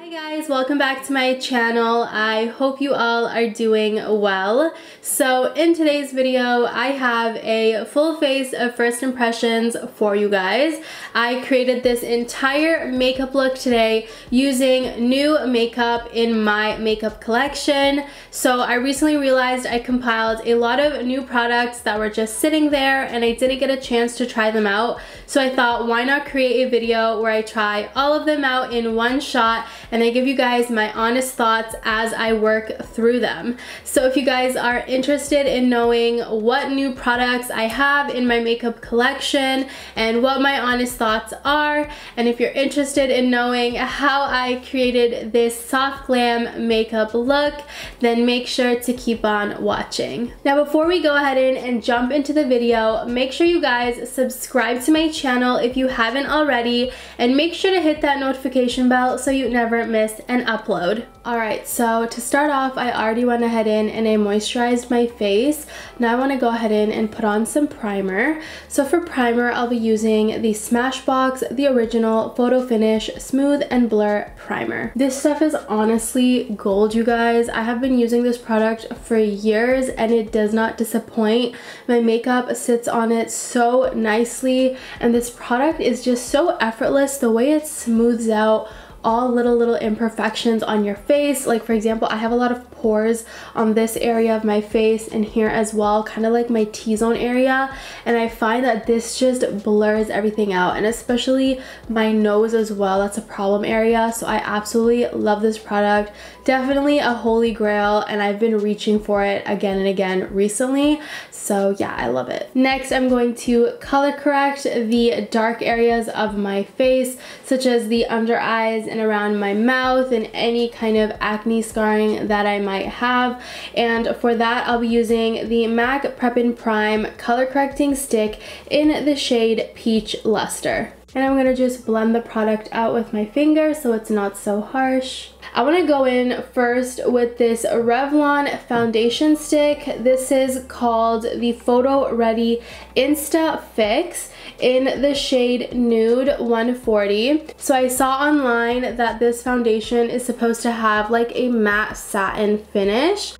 Hi guys, welcome back to my channel. I hope you all are doing well. So in today's video, I have a full face of first impressions for you guys. I created this entire makeup look today using new makeup in my makeup collection. So I recently realized I compiled a lot of new products that were just sitting there and I didn't get a chance to try them out. So I thought, why not create a video where I try all of them out in one shot and I give you guys my honest thoughts as I work through them. So if you guys are interested in knowing what new products I have in my makeup collection and what my honest thoughts are, and if you're interested in knowing how I created this soft glam makeup look, then make sure to keep on watching. Now before we go ahead and jump into the video, make sure you guys subscribe to my channel if you haven't already, and make sure to hit that notification bell so you never miss an upload. Alright, so to start off, I already went ahead and I moisturized my face. Now I want to go ahead and put on some primer. So for primer, I'll be using the Smashbox, the original Photo Finish Smooth and Blur Primer. This stuff is honestly gold, you guys. I have been using this product for years and it does not disappoint. My makeup sits on it so nicely and this product is just so effortless. The way it smooths out all little imperfections on your face. Like for example, I have a lot of pores on this area of my face and here as well, kind of like my T-zone area, and I find that this just blurs everything out, and especially my nose as well. That's a problem area, so I absolutely love this product. Definitely a holy grail, and I've been reaching for it again and again recently, so yeah, I love it. Next, I'm going to color correct the dark areas of my face, such as the under eyes and around my mouth and any kind of acne scarring that I might have. And for that, I'll be using the MAC Prep and Prime color correcting stick in the shade Peach Lustre. And I'm gonna just blend the product out with my finger so it's not so harsh. I want to go in first with this Revlon foundation stick. This is called the Photo Ready Insta-Fix in the shade Nude 140. So I saw online that this foundation is supposed to have like a matte satin finish.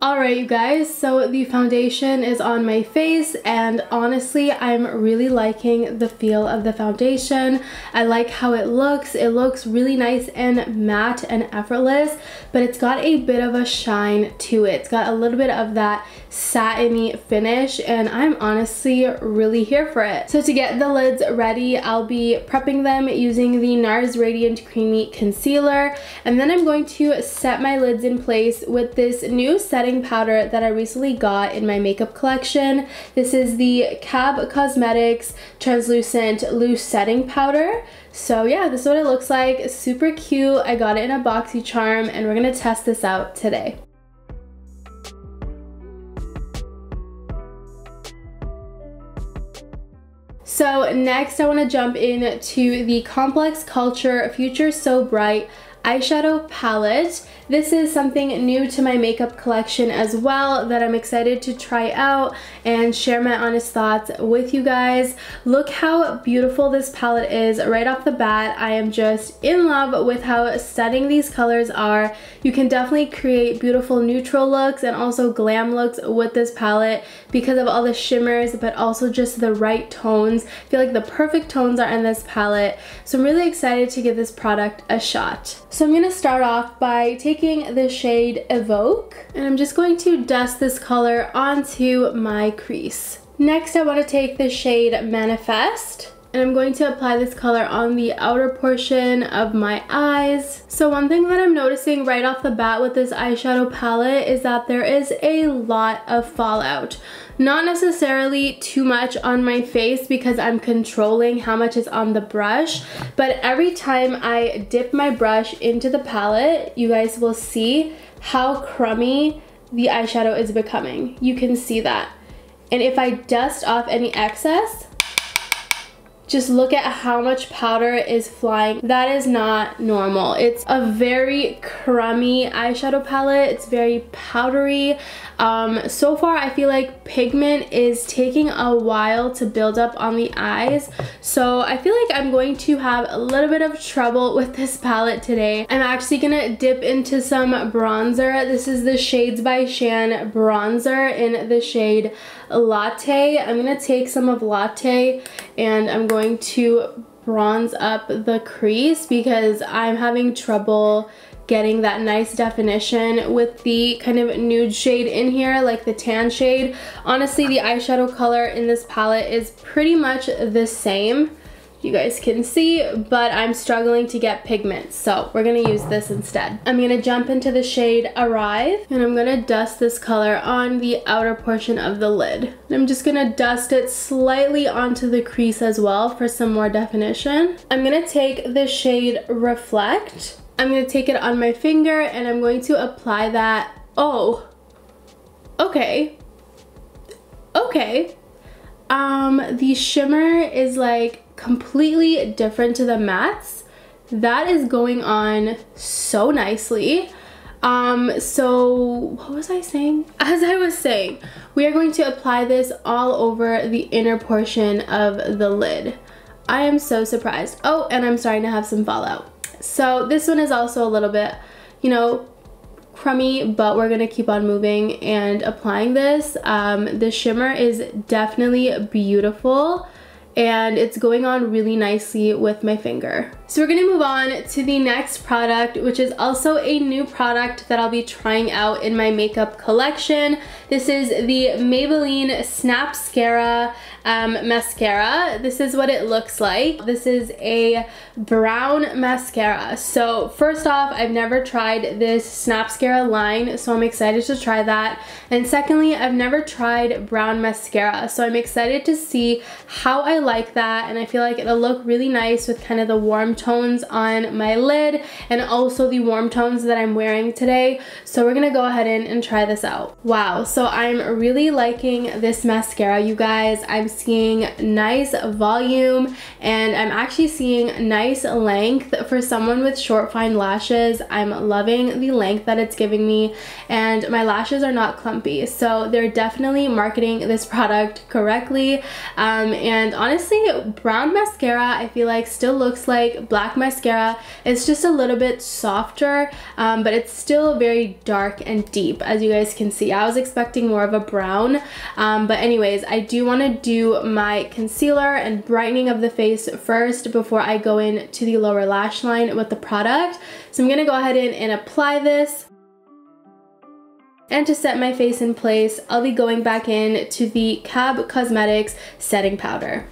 Alright you guys, so the foundation is on my face and honestly I'm really liking the feel of the foundation. I like how it looks. It looks really nice and matte and effortless, but it's got a bit of a shine to it. It's got a little bit of that satiny finish and I'm honestly really here for it. So to get the lids ready, I'll be prepping them using the Nars Radiant Creamy Concealer, and then I'm going to set my lids in place with this new setting powder that I recently got in my makeup collection. This is the Cab Cosmetics Translucent Loose Setting Powder. So yeah, this is what it looks like. Super cute. I got it in a BoxyCharm and we're gonna test this out today. So next I want to jump into the Complex Culture Future So Bright eyeshadow palette. This is something new to my makeup collection as well that I'm excited to try out and share my honest thoughts with you guys. Look how beautiful this palette is right off the bat. I am just in love with how stunning these colors are. You can definitely create beautiful neutral looks and also glam looks with this palette because of all the shimmers, but also just the right tones. I feel like the perfect tones are in this palette, so I'm really excited to give this product a shot. So I'm going to start off by taking the shade Evoke, and I'm just going to dust this color onto my crease. Next, I want to take the shade Manifest, and I'm going to apply this color on the outer portion of my eyes. So one thing that I'm noticing right off the bat with this eyeshadow palette is that there is a lot of fallout. Not necessarily too much on my face because I'm controlling how much is on the brush, but every time I dip my brush into the palette, you guys will see how crummy the eyeshadow is becoming. You can see that. And if I dust off any excess, just look at how much powder is flying. That is not normal. It's a very crummy eyeshadow palette. It's very powdery. So far I feel like pigment is taking a while to build up on the eyes, so I feel like I'm going to have a little bit of trouble with this palette today. I'm actually gonna dip into some bronzer. This is the Shades by Shan bronzer in the shade Latte. I'm gonna take some of Latte and I'm going to bronze up the crease because I'm having trouble getting that nice definition with the kind of nude shade in here, like the tan shade. Honestly, the eyeshadow color in this palette is pretty much the same, you guys can see, but I'm struggling to get pigment, so we're gonna use this instead. I'm gonna jump into the shade Arrive, and I'm gonna dust this color on the outer portion of the lid. And I'm just gonna dust it slightly onto the crease as well for some more definition. I'm gonna take the shade Reflect. I'm going to take it on my finger and I'm going to apply that. Oh, okay. Okay. The shimmer is like completely different to the mattes. That is going on so nicely. So what was I saying? As I was saying, we are going to apply this all over the inner portion of the lid. I am so surprised. Oh, and I'm starting to have some fallout. So this one is also a little bit, you know, crummy, but we're gonna keep on moving and applying this. The shimmer is definitely beautiful and it's going on really nicely with my finger. So we're gonna move on to the next product, which is also a new product that I'll be trying out in my makeup collection. This is the Maybelline Snapscara mascara. This is what it looks like. This is a brown mascara. So first off, I've never tried this Snapscara line, so I'm excited to try that. And secondly, I've never tried brown mascara, so I'm excited to see how I like that, and I feel like it'll look really nice with kind of the warm tones on my lid and also the warm tones that I'm wearing today. So we're gonna go ahead and try this out. Wow, so I'm really liking this mascara, you guys. I'm seeing nice volume and I'm actually seeing nice length for someone with short fine lashes. I'm loving the length that it's giving me and my lashes are not clumpy, so they're definitely marketing this product correctly. And honestly, brown mascara I feel like still looks like black mascara. It's just a little bit softer, but it's still very dark and deep, as you guys can see. I was expecting more of a brown, but anyways, I do want to do my concealer and brightening of the face first before I go in to the lower lash line with the product. So I'm gonna go ahead and apply this. And to set my face in place, I'll be going back in to the Cab Cosmetics setting powder.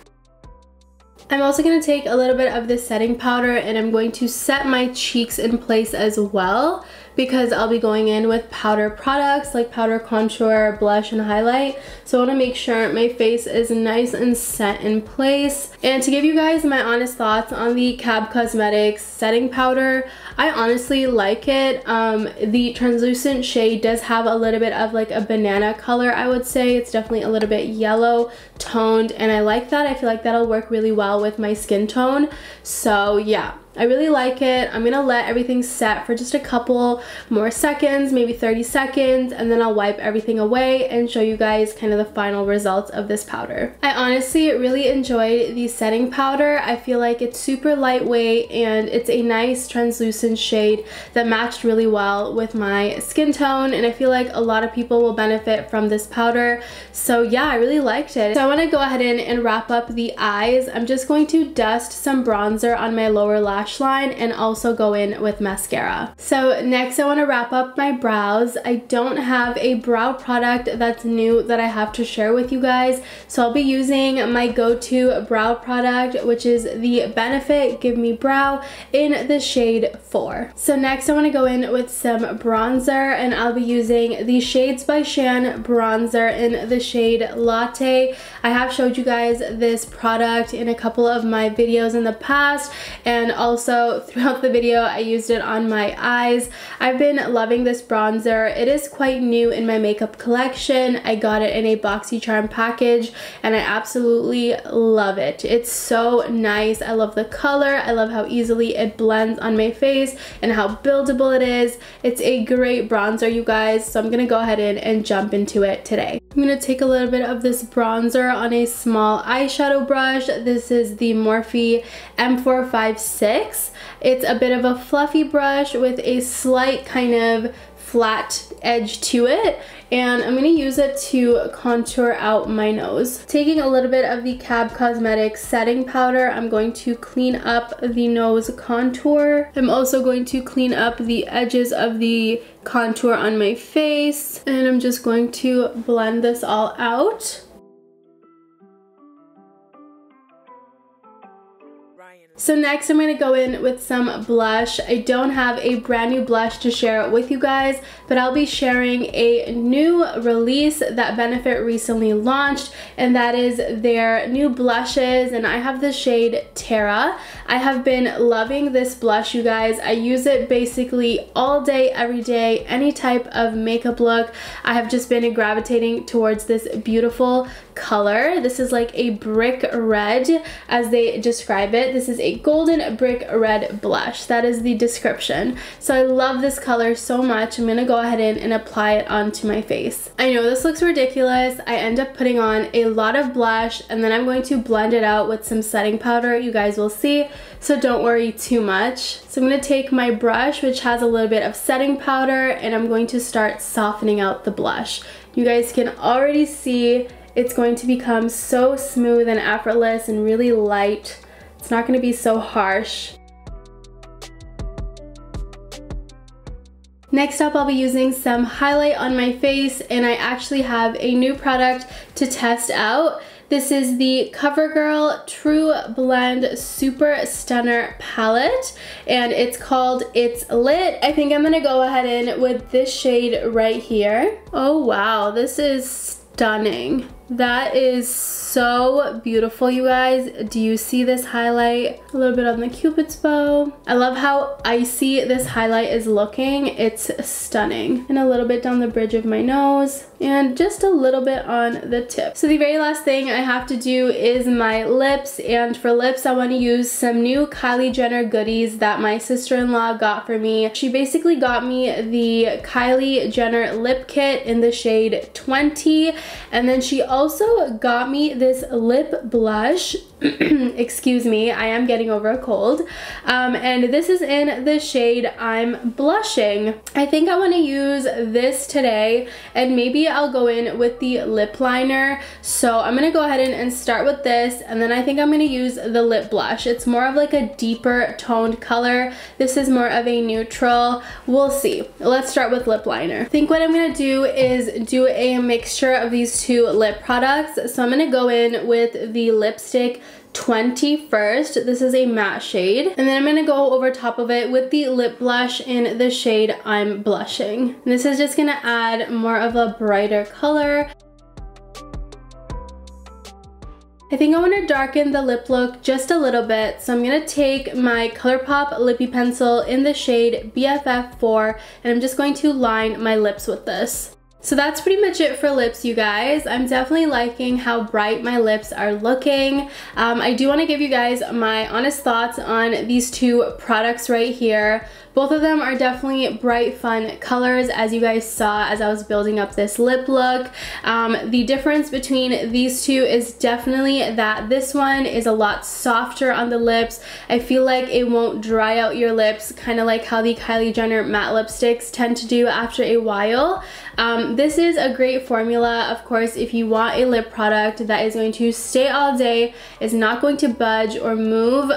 I'm also going to take a little bit of this setting powder and I'm going to set my cheeks in place as well, because I'll be going in with powder products like powder, contour, blush, and highlight. So I want to make sure my face is nice and set in place. And to give you guys my honest thoughts on the Cab Cosmetics setting powder, I honestly like it. The translucent shade does have a little bit of like a banana color, I would say. It's definitely a little bit yellow toned and I like that. I feel like that'll work really well with my skin tone. So yeah, I really like it. I'm gonna let everything set for just a couple more seconds, maybe 30 seconds, and then I'll wipe everything away and show you guys kind of the final results of this powder. I honestly really enjoyed the setting powder. I feel like it's super lightweight and it's a nice translucent shade that matched really well with my skin tone, and I feel like a lot of people will benefit from this powder. So yeah, I really liked it. So I want to go ahead and wrap up the eyes. I'm just going to dust some bronzer on my lower lash line and also go in with mascara. So next I want to wrap up my brows. I don't have a brow product that's new that I have to share with you guys, so I'll be using my go-to brow product, which is the Benefit Give Me Brow in the shade 4. So next I want to go in with some bronzer and I'll be using the Shades by Shan bronzer in the shade Latte. I have showed you guys this product in a couple of my videos in the past, and also throughout the video I used it on my eyes. I've been loving this bronzer. It is quite new in my makeup collection. I got it in a BoxyCharm package and I absolutely love it. It's so nice. I love the color. I love how easily it blends on my face and how buildable it is. It's a great bronzer, you guys, so I'm gonna go ahead and jump into it today. I'm gonna take a little bit of this bronzer on a small eyeshadow brush. This is the Morphe M456. It's a bit of a fluffy brush with a slight kind of flat edge to it, and I'm gonna use it to contour out my nose. Taking a little bit of the Cab Cosmetics setting powder, I'm going to clean up the nose contour. I'm also going to clean up the edges of the contour on my face, and I'm just going to blend this all out. So next I'm going to go in with some blush. I don't have a brand new blush to share with you guys, but I'll be sharing a new release that Benefit recently launched, and that is their new blushes, and I have the shade Terra. I have been loving this blush, you guys. I use it basically all day, every day, any type of makeup look. I have just been gravitating towards this beautiful color. This is like a brick red, as they describe it. This is a golden brick red blush. That is the description. So I love this color so much. I'm gonna go ahead and apply it onto my face. I know this looks ridiculous. I end up putting on a lot of blush and then I'm going to blend it out with some setting powder. You guys will see, so don't worry too much. So I'm gonna take my brush, which has a little bit of setting powder, and I'm going to start softening out the blush. You guys can already see it's going to become so smooth and effortless and really light. It's not going to be so harsh. Next up, I'll be using some highlight on my face, and I actually have a new product to test out. This is the CoverGirl TruBlend Super Stunner palette, and it's called It's Lit. I think I'm gonna go ahead in with this shade right here. Oh wow, this is stunning. That is so beautiful, you guys. Do you see this highlight? A little bit on the Cupid's bow. I love how icy this highlight is looking. It's stunning. And a little bit down the bridge of my nose and just a little bit on the tip. So the very last thing I have to do is my lips, and for lips I want to use some new Kylie Jenner goodies that my sister-in-law got for me. She basically got me the Kylie Jenner lip kit in the shade 20, and then she also got me this lip blush. Excuse me, I am getting over a cold. And this is in the shade I'm Blushing. I think I want to use this today, and maybe I'll go in with the lip liner. So I'm gonna go ahead and start with this, and then I think I'm gonna use the lip blush. It's more of like a deeper toned color. This is more of a neutral. We'll see. Let's start with lip liner. I think what I'm gonna do is do a mixture of these two lip products. So I'm gonna go in with the lipstick 20 first. This is a matte shade, and then I'm gonna go over top of it with the lip blush in the shade I'm Blushing. And this is just gonna add more of a brighter color. I think I want to darken the lip look just a little bit, so I'm going to take my ColourPop lippie pencil in the shade BFF4, and I'm just going to line my lips with this. So that's pretty much it for lips, you guys. I'm definitely liking how bright my lips are looking. I do want to give you guys my honest thoughts on these two products right here. Both of them are definitely bright, fun colors, as you guys saw as I was building up this lip look. The difference between these two is definitely that this one is a lot softer on the lips. I feel like it won't dry out your lips, kind of like how the Kylie Jenner matte lipsticks tend to do after a while. This is a great formula, of course, if you want a lip product that is going to stay all day, is not going to budge or move.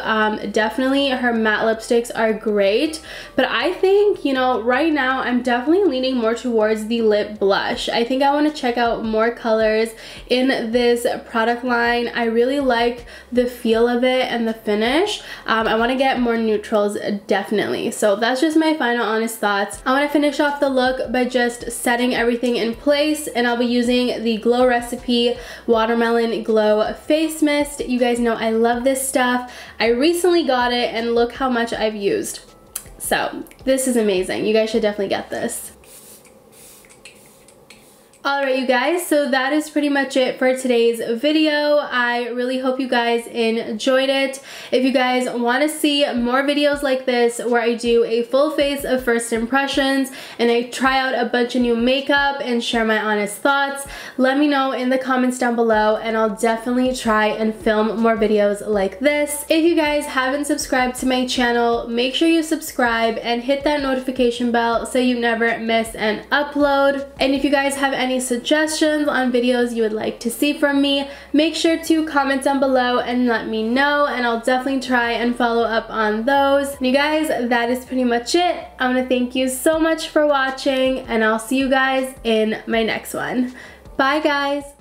Definitely her matte lipsticks are great, But I think, you know, right now I'm definitely leaning more towards the lip blush. I think I want to check out more colors in this product line. I really like the feel of it and the finish. I want to get more neutrals, definitely. So that's just my final honest thoughts. I want to finish off the look by just setting everything in place, and I'll be using the Glow Recipe Watermelon Glow Face Mist. You guys know I love this stuff. I recently got it and look how much I've used. So this is amazing. You guys should definitely get this. Alright you guys, so that is pretty much it for today's video. I really hope you guys enjoyed it. If you guys want to see more videos like this where I do a full face of first impressions and I try out a bunch of new makeup and share my honest thoughts, let me know in the comments down below and I'll definitely try and film more videos like this. If you guys haven't subscribed to my channel, make sure you subscribe and hit that notification bell so you never miss an upload. And if you guys have any suggestions on videos you would like to see from me, make sure to comment down below and let me know, and I'll definitely try and follow up on those. And you guys, that is pretty much it. I want to thank you so much for watching, and I'll see you guys in my next one. Bye guys!